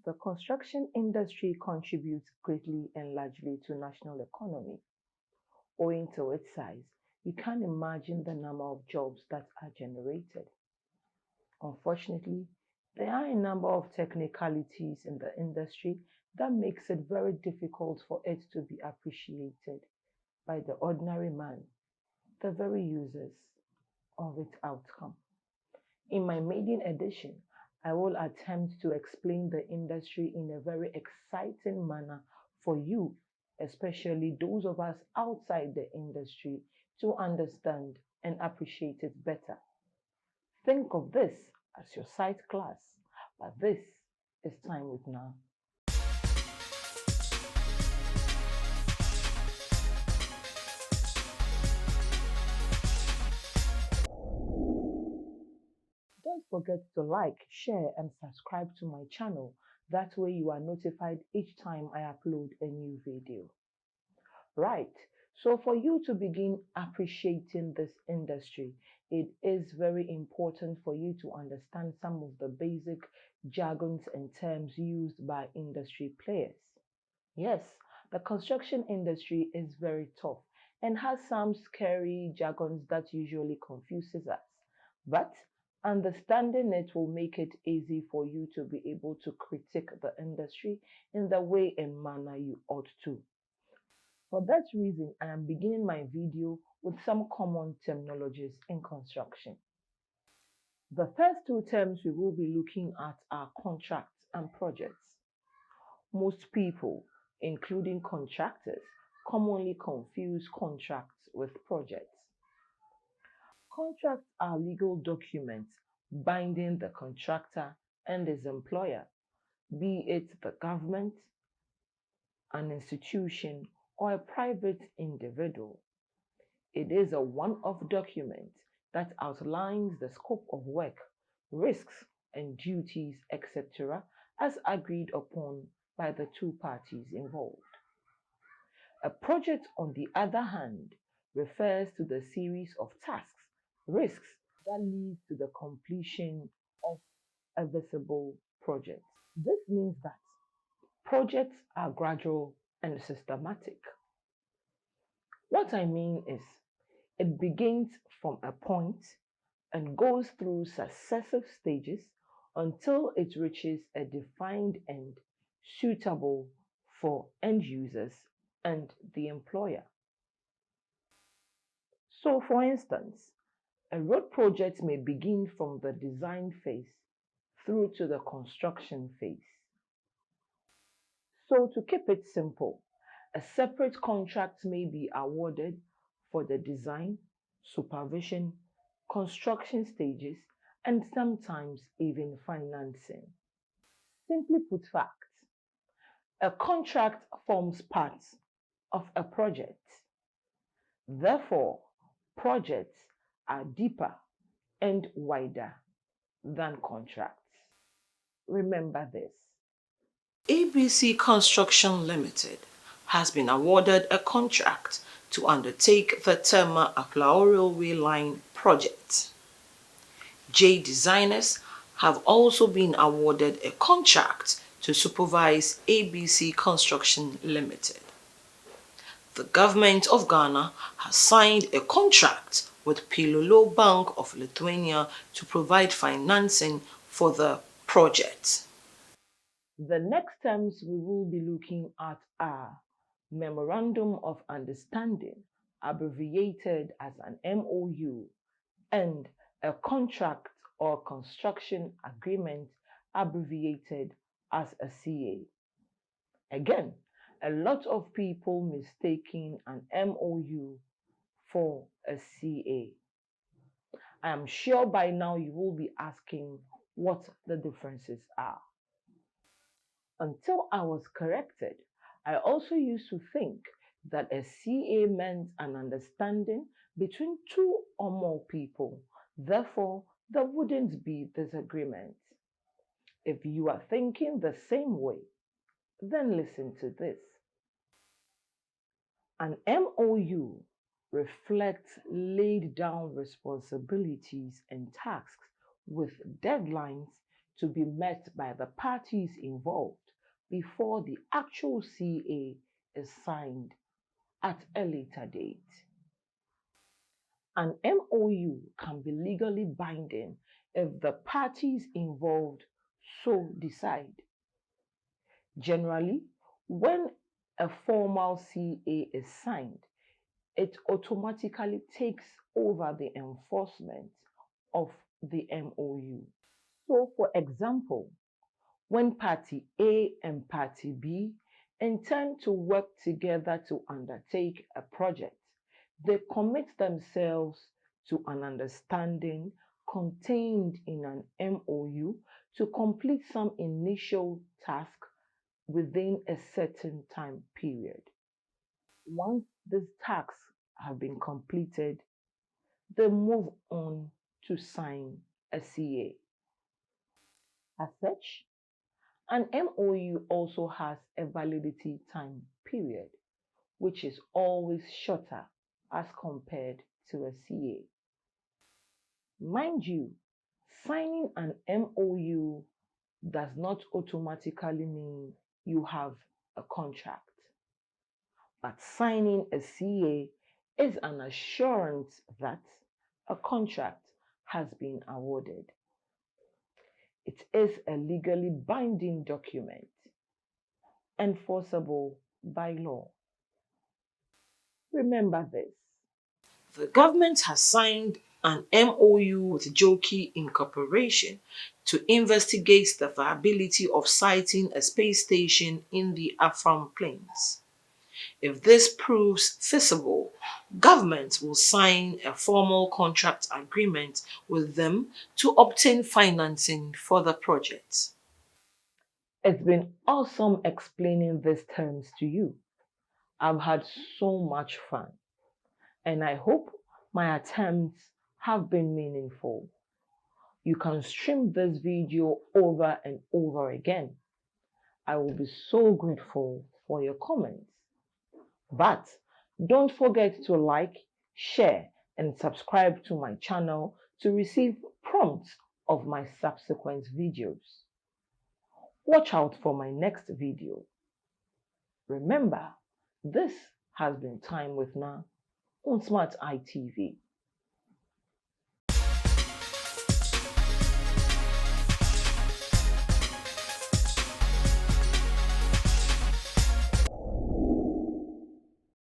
The construction industry contributes greatly and largely to national economy. Owing to its size, you can imagine the number of jobs that are generated. Unfortunately, there are a number of technicalities in the industry that makes it very difficult for it to be appreciated by the ordinary man, the very users of its outcome. In my maiden edition, I will attempt to explain the industry in a very exciting manner for you, especially those of us outside the industry, to understand and appreciate it better. Think of this as your site class, but this is Time with Now. Don't forget to like, share, and subscribe to my channel. That way you are notified each time I upload a new video. Right, so for you to begin appreciating this industry, it is very important for you to understand some of the basic jargons and terms used by industry players. Yes, the construction industry is very tough and has some scary jargons that usually confuses us. But understanding it will make it easy for you to be able to critique the industry in the way and manner you ought to. For that reason, I am beginning my video with some common terminologies in construction. The first two terms we will be looking at are contracts and projects. Most people, including contractors, commonly confuse contracts with projects. Contracts are legal documents binding the contractor and his employer, be it the government, an institution, or a private individual. It is a one-off document that outlines the scope of work, risks, and duties, etc., as agreed upon by the two parties involved. A project, on the other hand, refers to the series of tasks, risks that lead to the completion of a visible project. This means that projects are gradual and systematic. What I mean is, it begins from a point and goes through successive stages until it reaches a defined end suitable for end users and the employer. So, for instance, a road project may begin from the design phase through to the construction phase. So, to keep it simple, a separate contract may be awarded for the design, supervision, construction stages, and sometimes even financing. Simply put facts, a contract forms part of a project. Therefore, projects are deeper and wider than contracts. Remember this. ABC Construction Limited has been awarded a contract to undertake the Tema Aplao Railway Line project. J Designers have also been awarded a contract to supervise ABC Construction Limited. The government of Ghana has signed a contract with Pilolo Bank of Lithuania to provide financing for the project. The next terms we will be looking at are Memorandum of Understanding, abbreviated as an MOU, and a contract or construction agreement, abbreviated as a CA. Again, a lot of people mistaking an MOU for a CA. I am sure by now you will be asking what the differences are. Until I was corrected, I also used to think that a CA meant an understanding between two or more people. Therefore, there wouldn't be disagreement. If you are thinking the same way, then listen to this. An MOU reflects laid down responsibilities and tasks with deadlines to be met by the parties involved before the actual CA is signed at a later date. An MOU can be legally binding if the parties involved so decide. Generally, when a formal CA is signed, it automatically takes over the enforcement of the MOU. So, for example, when Party A and Party B intend to work together to undertake a project, they commit themselves to an understanding contained in an MOU to complete some initial task within a certain time period. Once these tasks have been completed, they move on to sign a CA. As such, an MOU also has a validity time period, which is always shorter as compared to a CA. Mind you, signing an MOU does not automatically mean you have a contract, but signing a CA is an assurance that a contract has been awarded. It is a legally binding document enforceable by law. Remember this. The government has signed an MOU with Joki Incorporation to investigate the viability of siting a space station in the Afram Plains. If this proves feasible, government will sign a formal contract agreement with them to obtain financing for the project. It's been awesome explaining these terms to you. I've had so much fun, and I hope my attempts have been meaningful. You can stream this video over and over again. I will be so grateful for your comments. But don't forget to like, share, and subscribe to my channel to receive prompts of my subsequent videos. Watch out for my next video. Remember, this has been Time with Na on Smart ITV.